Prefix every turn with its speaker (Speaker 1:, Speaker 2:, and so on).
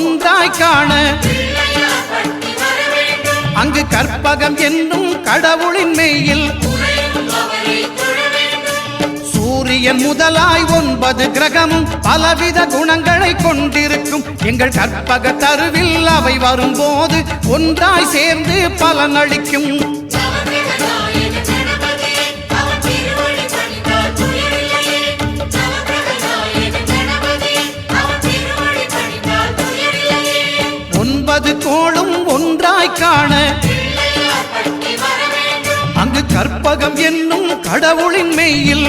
Speaker 1: ஒன்றாய் காண அங்கு கற்பகம் என்னும் கடவுளின் மெய்யில் சூரியன் முதலாய் 9 கிரகமும் பலவித குணங்களை கொண்டிருக்கும் எங்கள் கற்பக தருவில் அவை வரும்போது ஒன்றாய் சேர்ந்து பலனளிக்கும். கோளும் ஒன்றாய் காண அங்கு கற்பகம் என்னும் கடவுளின் மெய்யில்